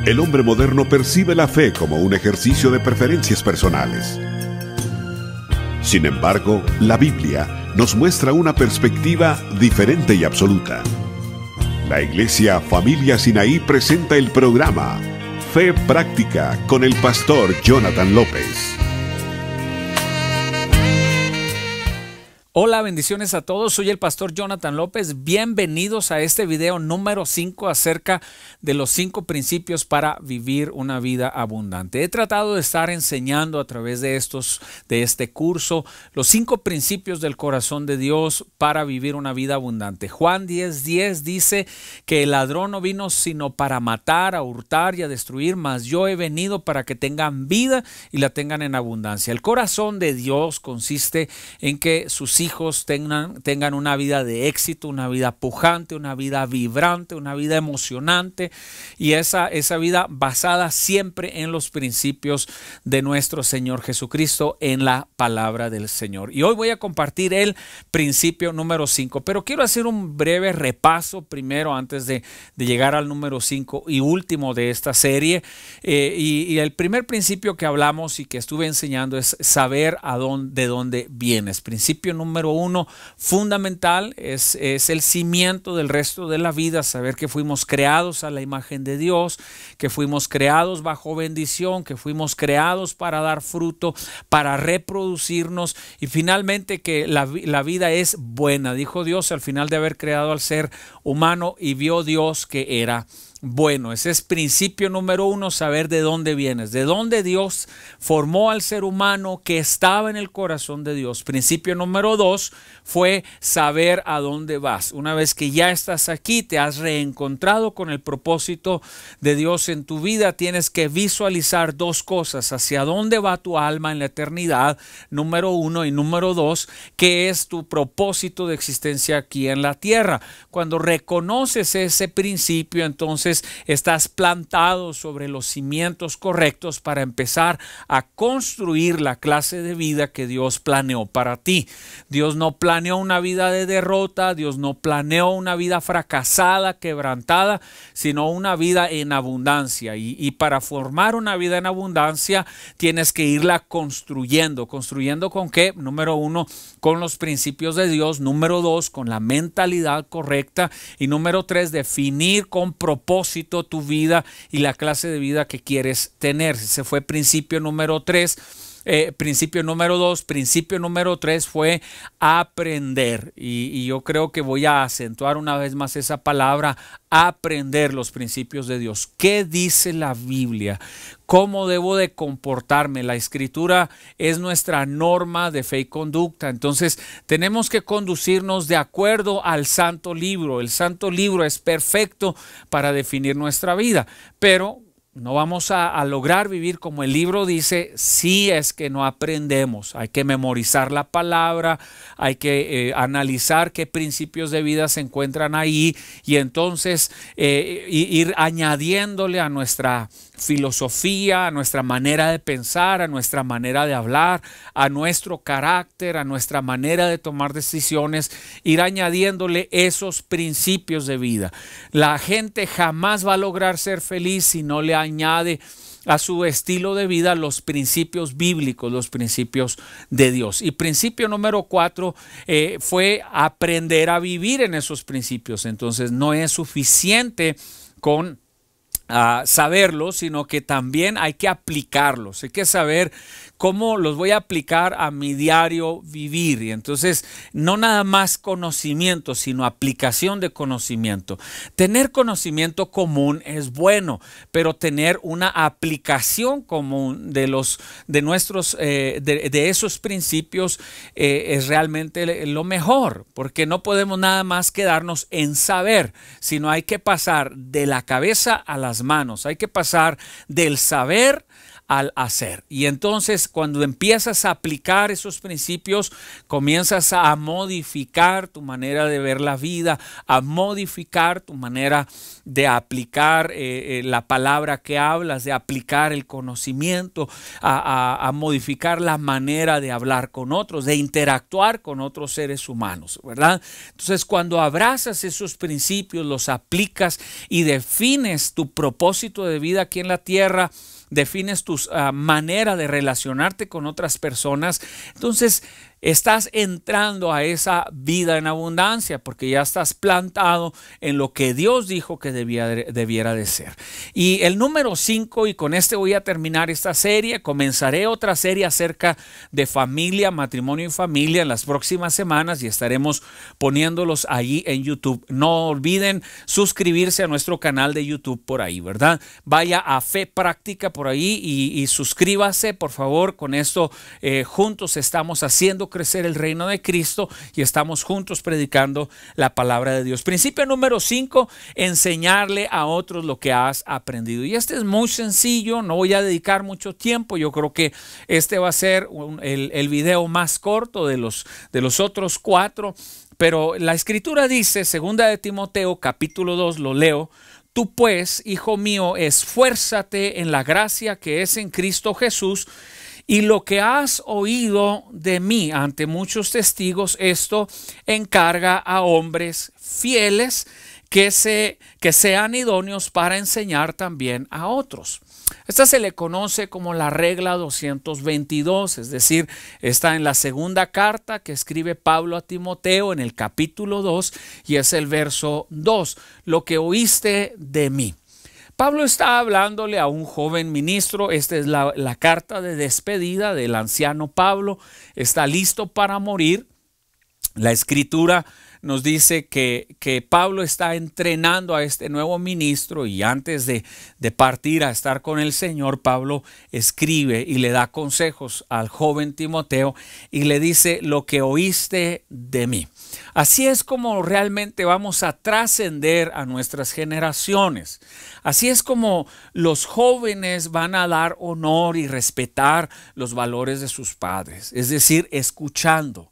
El hombre moderno percibe la fe como un ejercicio de preferencias personales. Sin embargo, la Biblia nos muestra una perspectiva diferente y absoluta. La Iglesia Familia Sinaí presenta el programa Fe Práctica con el pastor Jonathan López. Hola, bendiciones a todos. Soy el pastor Jonathan López. Bienvenidos a este video número 5 acerca de los 5 principios para vivir una vida abundante. He tratado de estar enseñando a través de este curso los 5 principios del corazón de Dios para vivir una vida abundante. Juan 10:10 dice que el ladrón no vino sino para matar, a hurtar y a destruir, mas yo he venido para que tengan vida y la tengan en abundancia. El corazón de Dios consiste en que sus hijos tengan una vida de éxito, una vida pujante, una vida vibrante, una vida emocionante, y esa vida basada siempre en los principios de nuestro Señor Jesucristo, en la palabra del Señor. Y hoy voy a compartir el principio número 5, pero quiero hacer un breve repaso primero antes de llegar al número 5 y último de esta serie. Y el primer principio que hablamos y que estuve enseñando es saber de dónde vienes. Principio número 1, fundamental, es el cimiento del resto de la vida, saber que fuimos creados a la imagen de Dios, que fuimos creados bajo bendición, que fuimos creados para dar fruto, para reproducirnos, y finalmente que la vida es buena. Dijo Dios al final de haber creado al ser humano, y vio Dios que era bueno. Ese es principio número 1, saber de dónde vienes, de dónde Dios formó al ser humano que estaba en el corazón de Dios. Principio número 2 fue saber a dónde vas. Una vez que ya estás aquí, te has reencontrado con el propósito de Dios en tu vida, tienes que visualizar 2 cosas: hacia dónde va tu alma en la eternidad, número 1, y número 2, qué es tu propósito de existencia aquí en la tierra. Cuando reconoces ese principio, entonces estás plantado sobre los cimientos correctos para empezar a construir la clase de vida que Dios planeó para ti. Dios no planeó una vida de derrota, Dios no planeó una vida fracasada, quebrantada, sino una vida en abundancia. Y para formar una vida en abundancia tienes que irla construyendo. ¿Construyendo con qué? Número 1, con los principios de Dios. Número 2, con la mentalidad correcta. Y número 3, definir con propósito tu vida y la clase de vida que quieres tener. Ese fue principio número 3. Principio número 2, principio número 3 fue aprender, y yo creo que voy a acentuar una vez más esa palabra, aprender los principios de Dios. ¿Qué dice la Biblia? ¿Cómo debo de comportarme? La Escritura es nuestra norma de fe y conducta, entonces tenemos que conducirnos de acuerdo al Santo Libro. El Santo Libro es perfecto para definir nuestra vida, pero no vamos a lograr vivir como el libro dice si es que no aprendemos. Hay que memorizar la palabra, hay que analizar qué principios de vida se encuentran ahí, y entonces ir añadiéndole a nuestra filosofía, a nuestra manera de pensar, a nuestra manera de hablar, a nuestro carácter, a nuestra manera de tomar decisiones, ir añadiéndole esos principios de vida. La gente jamás va a lograr ser feliz si no le añade a su estilo de vida los principios bíblicos, los principios de Dios. Y principio número 4 fue aprender a vivir en esos principios. Entonces no es suficiente con saberlos, sino que también hay que aplicarlos. Hay que saber cómo los voy a aplicar a mi diario vivir. Y entonces no nada más conocimiento, sino aplicación de conocimiento. Tener conocimiento común es bueno, pero tener una aplicación común de esos principios es realmente lo mejor, porque no podemos nada más quedarnos en saber, sino hay que pasar de la cabeza a las manos. Hay que pasar del saber al hacer. Y entonces cuando empiezas a aplicar esos principios, comienzas a modificar tu manera de ver la vida, a modificar tu manera de aplicar la palabra que hablas, de aplicar el conocimiento, a modificar la manera de hablar con otros, de interactuar con otros seres humanos, ¿verdad? Entonces, cuando abrazas esos principios, los aplicas y defines tu propósito de vida aquí en la tierra, defines tu manera de relacionarte con otras personas, entonces estás entrando a esa vida en abundancia porque ya estás plantado en lo que Dios dijo que debiera de ser. Y el número 5, y con este voy a terminar esta serie, comenzaré otra serie acerca de familia, matrimonio y familia en las próximas semanas y estaremos poniéndolos allí en YouTube. No olviden suscribirse a nuestro canal de YouTube por ahí, ¿verdad? Vaya a Fe Práctica por ahí y suscríbase, por favor. Con esto juntos estamos haciendo crecer el reino de Cristo y estamos juntos predicando la palabra de Dios. Principio número 5, enseñarle a otros lo que has aprendido. Y este es muy sencillo, no voy a dedicar mucho tiempo. Yo creo que este va a ser el video más corto de los otros 4. Pero la escritura dice, segunda de Timoteo, capítulo 2, lo leo: tú pues, hijo mío, esfuérzate en la gracia que es en Cristo Jesús, y lo que has oído de mí ante muchos testigos, esto encarga a hombres fieles que sean idóneos para enseñar también a otros. Esta se le conoce como la regla 222, es decir, está en la segunda carta que escribe Pablo a Timoteo en el capítulo 2 y es el verso 2, lo que oíste de mí. Pablo está hablándole a un joven ministro. Esta es la carta de despedida del anciano Pablo. Está listo para morir. La escritura nos dice que Pablo está entrenando a este nuevo ministro y antes de partir a estar con el Señor, Pablo escribe y le da consejos al joven Timoteo y le dice lo que oíste de mí. Así es como realmente vamos a trascender a nuestras generaciones. Así es como los jóvenes van a dar honor y respetar los valores de sus padres. Es decir, escuchando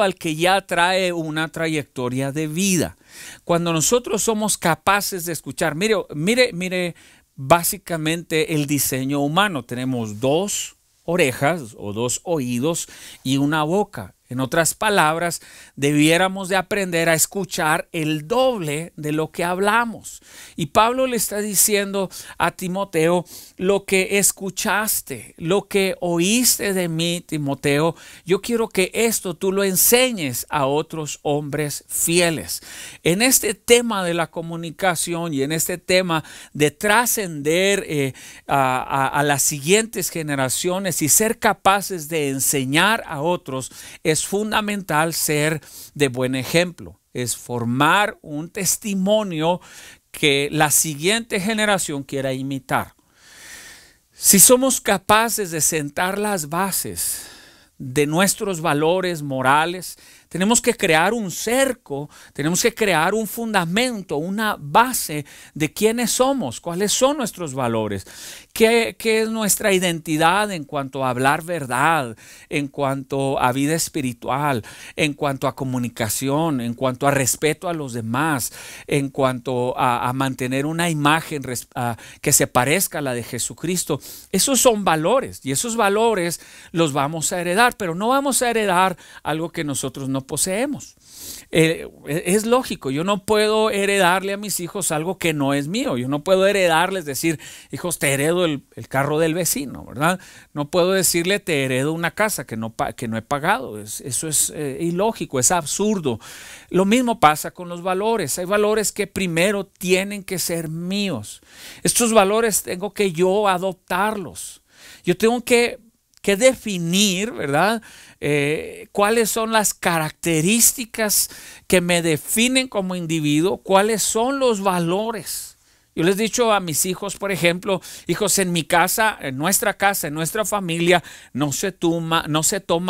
al que ya trae una trayectoria de vida. Cuando nosotros somos capaces de escuchar, mire básicamente el diseño humano. Tenemos 2 orejas o 2 oídos y una boca. En otras palabras, debiéramos de aprender a escuchar el doble de lo que hablamos. Y Pablo le está diciendo a Timoteo, lo que escuchaste, lo que oíste de mí, Timoteo, yo quiero que esto tú lo enseñes a otros hombres fieles. En este tema de la comunicación y en este tema de trascender a las siguientes generaciones y ser capaces de enseñar a otros, es fundamental ser de buen ejemplo, es formar un testimonio que la siguiente generación quiera imitar. Si somos capaces de sentar las bases de nuestros valores morales, tenemos que crear un cerco, tenemos que crear un fundamento, una base de quiénes somos, cuáles son nuestros valores, qué es nuestra identidad en cuanto a hablar verdad, en cuanto a vida espiritual, en cuanto a comunicación, en cuanto a respeto a los demás, en cuanto a mantener una imagen que se parezca a la de Jesucristo. Esos son valores y esos valores los vamos a heredar, pero no vamos a heredar algo que nosotros no poseemos. Es lógico, yo no puedo heredarle a mis hijos algo que no es mío. Yo no puedo heredarles, decir, hijos, te heredo el carro del vecino, ¿verdad? No puedo decirle, te heredo una casa que no he pagado. Eso es ilógico, es absurdo. Lo mismo pasa con los valores. Hay valores que primero tienen que ser míos. Estos valores tengo que yo adoptarlos. Yo tengo que definir, ¿verdad? Cuáles son las características que me definen como individuo, cuáles son los valores. Yo les he dicho a mis hijos, por ejemplo, hijos, en mi casa, en nuestra familia, no se toma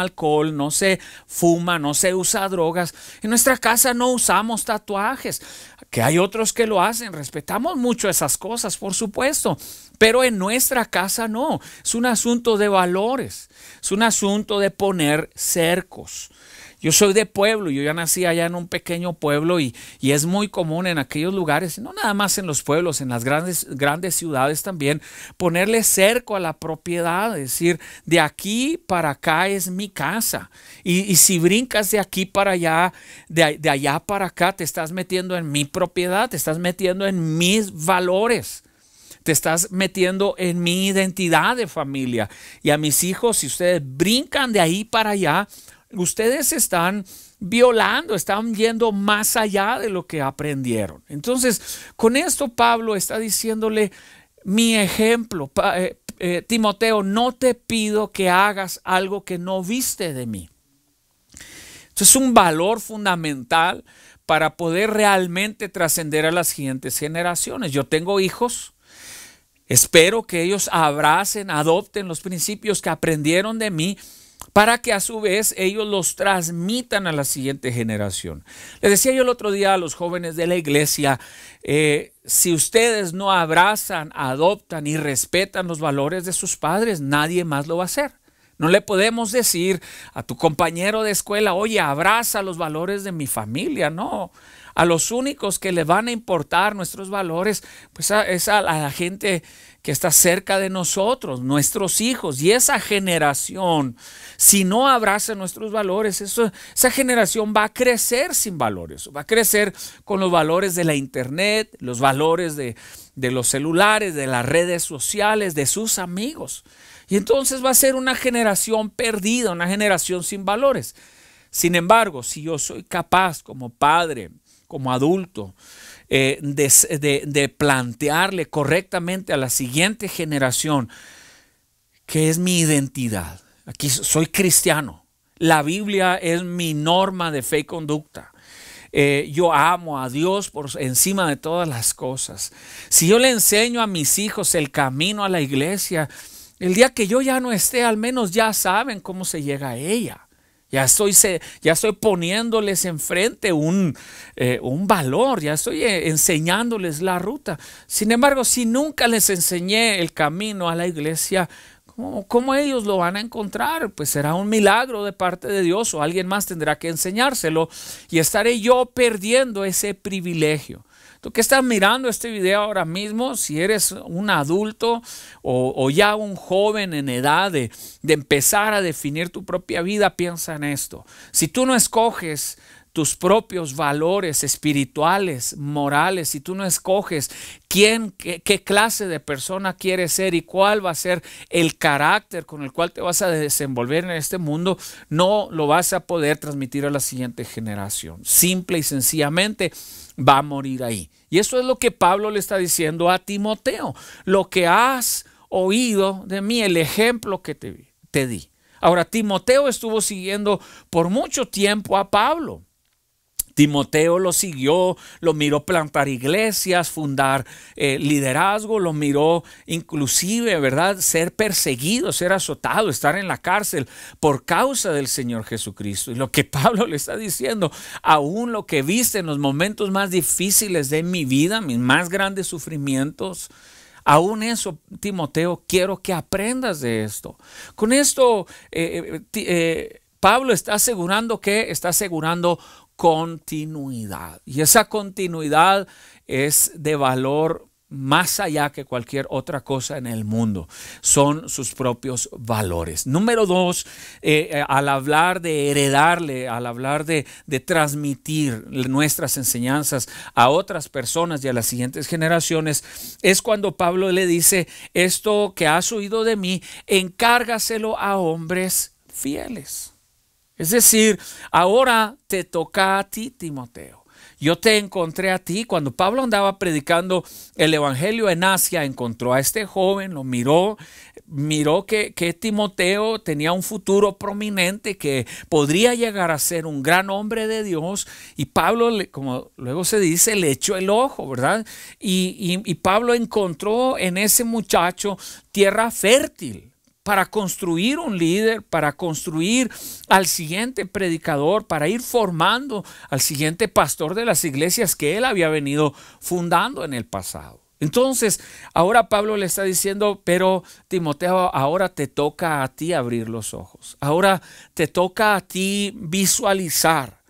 alcohol, no se fuma, no se usa drogas. En nuestra casa no usamos tatuajes, que hay otros que lo hacen. Respetamos mucho esas cosas, por supuesto, pero en nuestra casa no. Es un asunto de valores, es un asunto de poner cercos. Yo soy de pueblo, yo ya nací allá en un pequeño pueblo y es muy común en aquellos lugares, no nada más en los pueblos, en las grandes ciudades también, ponerle cerco a la propiedad, es decir, de aquí para acá es mi casa. Y si brincas de aquí para allá, de allá para acá, te estás metiendo en mi propiedad, te estás metiendo en mis valores. Te estás metiendo en mi identidad de familia. Y a mis hijos, si ustedes brincan de ahí para allá, ustedes están violando, están yendo más allá de lo que aprendieron. Entonces, con esto Pablo está diciéndole, mi ejemplo, Timoteo, no te pido que hagas algo que no viste de mí. Esto es un valor fundamental para poder realmente trascender a las siguientes generaciones. Yo tengo hijos. Espero que ellos abracen, adopten los principios que aprendieron de mí para que a su vez ellos los transmitan a la siguiente generación. Les decía yo el otro día a los jóvenes de la iglesia, si ustedes no abrazan, adoptan y respetan los valores de sus padres, nadie más lo va a hacer. No le podemos decir a tu compañero de escuela, oye, abraza los valores de mi familia. No, a los únicos que le van a importar nuestros valores, pues es a la gente que está cerca de nosotros, nuestros hijos. Y esa generación, si no abraza nuestros valores, esa generación va a crecer sin valores. Va a crecer con los valores de la internet, los valores de los celulares, de las redes sociales, de sus amigos. Y entonces va a ser una generación perdida, una generación sin valores. Sin embargo, si yo soy capaz como padre, como adulto, de plantearle correctamente a la siguiente generación qué es mi identidad. Aquí soy cristiano. La Biblia es mi norma de fe y conducta. Yo amo a Dios por encima de todas las cosas. Si yo le enseño a mis hijos el camino a la iglesia, el día que yo ya no esté, al menos ya saben cómo se llega a ella. Ya estoy poniéndoles enfrente un valor, ya estoy enseñándoles la ruta. Sin embargo, si nunca les enseñé el camino a la iglesia, ¿cómo ellos lo van a encontrar? Pues será un milagro de parte de Dios o alguien más tendrá que enseñárselo y estaré yo perdiendo ese privilegio. Tú que estás mirando este video ahora mismo, si eres un adulto o ya un joven en edad de empezar a definir tu propia vida, piensa en esto. Si tú no escoges tus propios valores espirituales, morales, si tú no escoges qué clase de persona quieres ser y cuál va a ser el carácter con el cual te vas a desenvolver en este mundo, no lo vas a poder transmitir a la siguiente generación. Simple y sencillamente va a morir ahí. Y eso es lo que Pablo le está diciendo a Timoteo. Lo que has oído de mí, el ejemplo que te di. Ahora, Timoteo estuvo siguiendo por mucho tiempo a Pablo. Timoteo lo siguió, lo miró plantar iglesias, fundar liderazgo, lo miró inclusive, ¿verdad?, ser perseguido, ser azotado, estar en la cárcel por causa del Señor Jesucristo. Y lo que Pablo le está diciendo, aún lo que viste en los momentos más difíciles de mi vida, mis más grandes sufrimientos, aún eso, Timoteo, quiero que aprendas de esto. Con esto, Pablo está asegurando continuidad. Y esa continuidad es de valor más allá que cualquier otra cosa en el mundo. Son sus propios valores. Número dos, al hablar de heredarle, al hablar de transmitir nuestras enseñanzas a otras personas y a las siguientes generaciones, es cuando Pablo le dice, esto que has oído de mí, encárgaselo a hombres fieles. Es decir, ahora te toca a ti, Timoteo. yo te encontré a ti. Cuando Pablo andaba predicando el evangelio en Asia, encontró a este joven, lo miró que Timoteo tenía un futuro prominente, que podría llegar a ser un gran hombre de Dios, y Pablo, como luego se dice, le echó el ojo, ¿verdad? Y Pablo encontró en ese muchacho tierra fértil para construir un líder, para construir al siguiente predicador, para ir formando al siguiente pastor de las iglesias que él había venido fundando en el pasado. Entonces, ahora Pablo le está diciendo, pero Timoteo, ahora te toca a ti abrir los ojos. Ahora te toca a ti visualizar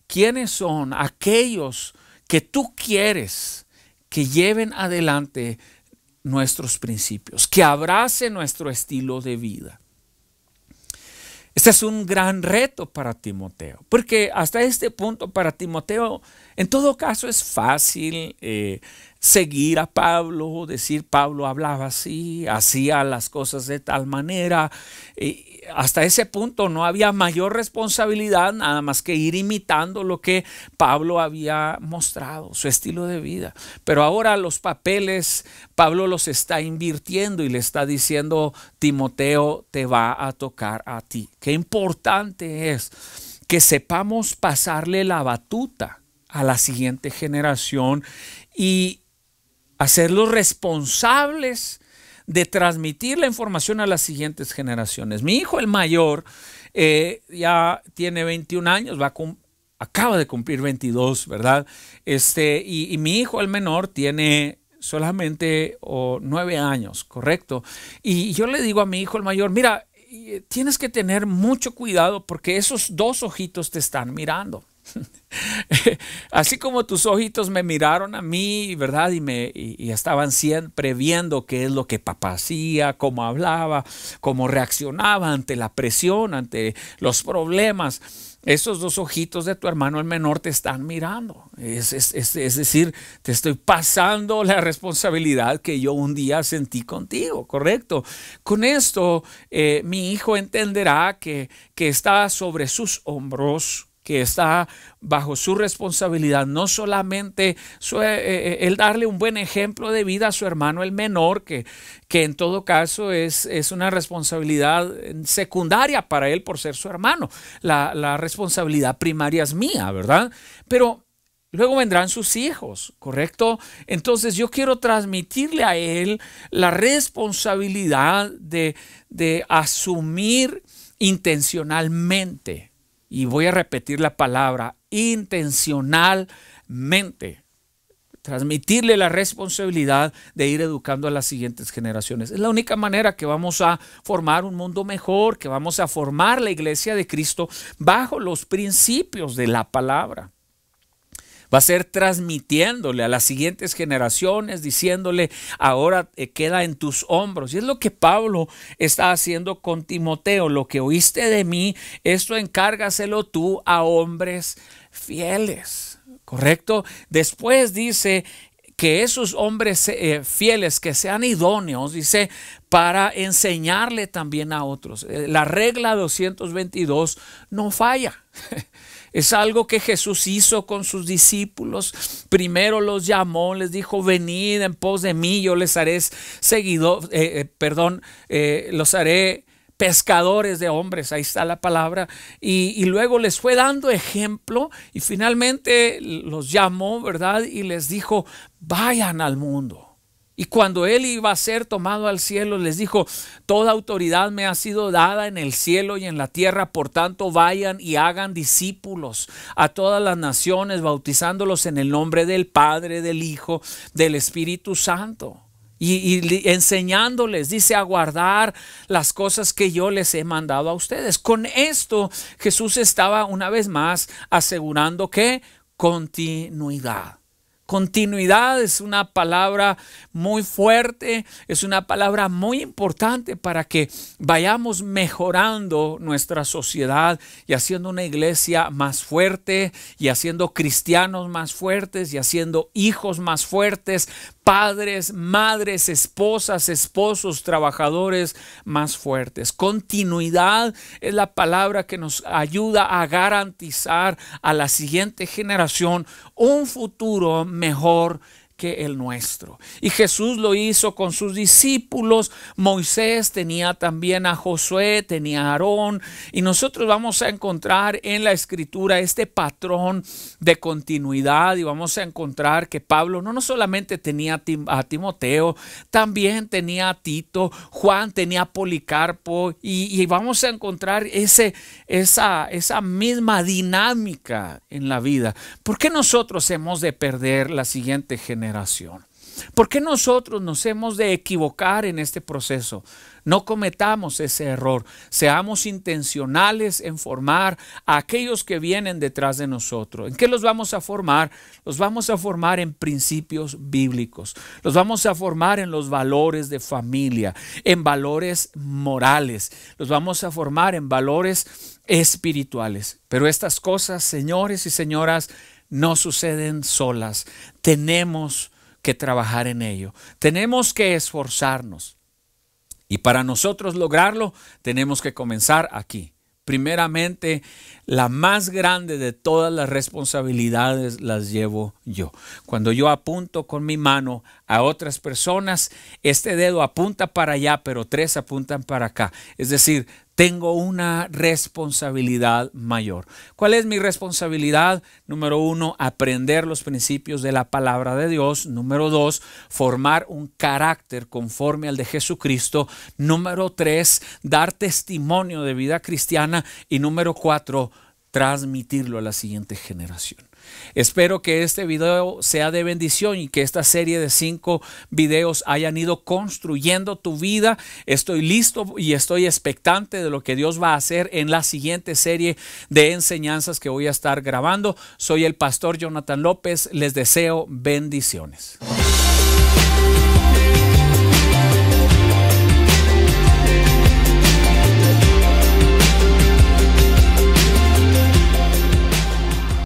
quiénes son aquellos que tú quieres que lleven adelante nuestros principios, que abracen nuestro estilo de vida. Este es un gran reto para Timoteo, porque hasta este punto para Timoteo, en todo caso, es fácil seguir a Pablo, decir Pablo hablaba así, hacía las cosas de tal manera. Hasta ese punto no había mayor responsabilidad, nada más que ir imitando lo que Pablo había mostrado, su estilo de vida. Pero ahora los papeles, Pablo los está invirtiendo y le está diciendo, Timoteo, te va a tocar a ti. Qué importante es que sepamos pasarle la batuta a la siguiente generación y hacerlos responsables de transmitir la información a las siguientes generaciones. Mi hijo el mayor ya tiene 21 años, acaba de cumplir 22, ¿verdad? Y mi hijo el menor tiene solamente 9 años, ¿correcto? Y yo le digo a mi hijo el mayor, mira, tienes que tener mucho cuidado porque esos dos ojitos te están mirando. Así como tus ojitos me miraron a mí, ¿verdad? Y estaban siempre viendo qué es lo que papá hacía, cómo hablaba, cómo reaccionaba ante la presión, ante los problemas. Esos dos ojitos de tu hermano el menor te están mirando. Es decir, te estoy pasando la responsabilidad que yo un día sentí contigo, ¿correcto? Con esto, mi hijo entenderá que está sobre sus hombros, que está bajo su responsabilidad, no solamente el darle un buen ejemplo de vida a su hermano el menor, que en todo caso es una responsabilidad secundaria para él por ser su hermano. La responsabilidad primaria es mía, ¿verdad? Pero luego vendrán sus hijos, ¿correcto? Entonces yo quiero transmitirle a él la responsabilidad de asumir intencionalmente. Y voy a repetir la palabra, intencionalmente. Transmitirle la responsabilidad de ir educando a las siguientes generaciones. Es la única manera que vamos a formar un mundo mejor, que vamos a formar la iglesia de Cristo bajo los principios de la palabra. Va a ser transmitiéndole a las siguientes generaciones, diciéndole, ahora queda en tus hombros. Y es lo que Pablo está haciendo con Timoteo. Lo que oíste de mí, esto encárgaselo tú a hombres fieles. ¿Correcto? Después dice que esos hombres fieles que sean idóneos, dice, para enseñarle también a otros. La regla 222 no falla. Es algo que Jesús hizo con sus discípulos. Primero los llamó, les dijo, venid en pos de mí, yo les haré los haré pescadores de hombres, ahí está la palabra, y luego les fue dando ejemplo y finalmente los llamó, ¿verdad? Y les dijo, vayan al mundo. Y cuando él iba a ser tomado al cielo, les dijo, toda autoridad me ha sido dada en el cielo y en la tierra, por tanto vayan y hagan discípulos a todas las naciones, bautizándolos en el nombre del Padre, del Hijo, del Espíritu Santo. Y enseñándoles, dice, a guardar las cosas que yo les he mandado a ustedes. Con esto Jesús estaba una vez más asegurando que continuidad. Continuidad es una palabra muy fuerte, es una palabra muy importante para que vayamos mejorando nuestra sociedad y haciendo una iglesia más fuerte y haciendo cristianos más fuertes y haciendo hijos más fuertes, padres, madres, esposas, esposos, trabajadores más fuertes. Continuidad es la palabra que nos ayuda a garantizar a la siguiente generación un futuro mejor que el nuestro. Y Jesús lo hizo con sus discípulos. Moisés tenía también a Josué, tenía a Aarón, y nosotros vamos a encontrar en la escritura este patrón de continuidad, y vamos a encontrar que Pablo no solamente tenía a Timoteo, también tenía a Tito, Juan tenía a Policarpo, y vamos a encontrar esa misma dinámica en la vida. ¿Por qué nosotros hemos de perder la siguiente generación? ¿Por qué nosotros nos hemos de equivocar en este proceso? No cometamos ese error. Seamos intencionales en formar a aquellos que vienen detrás de nosotros. ¿En qué los vamos a formar? Los vamos a formar en principios bíblicos. Los vamos a formar en los valores de familia, en valores morales. Los vamos a formar en valores espirituales. Pero estas cosas, señores y señoras, no suceden solas. Tenemos que trabajar en ello. Tenemos que esforzarnos. Y para nosotros lograrlo, tenemos que comenzar aquí. Primeramente, la más grande de todas las responsabilidades las llevo yo. Cuando yo apunto con mi mano a otras personas, este dedo apunta para allá, pero tres apuntan para acá. Es decir, tengo una responsabilidad mayor. ¿Cuál es mi responsabilidad? Número 1, aprender los principios de la palabra de Dios. Número 2, formar un carácter conforme al de Jesucristo. Número 3, dar testimonio de vida cristiana. Y número 4, transmitirlo a la siguiente generación. Espero que este video sea de bendición y que esta serie de 5 videos hayan ido construyendo tu vida. Estoy listo y estoy expectante de lo que Dios va a hacer en la siguiente serie de enseñanzas que voy a estar grabando. Soy el pastor Jonathan López. Les deseo bendiciones.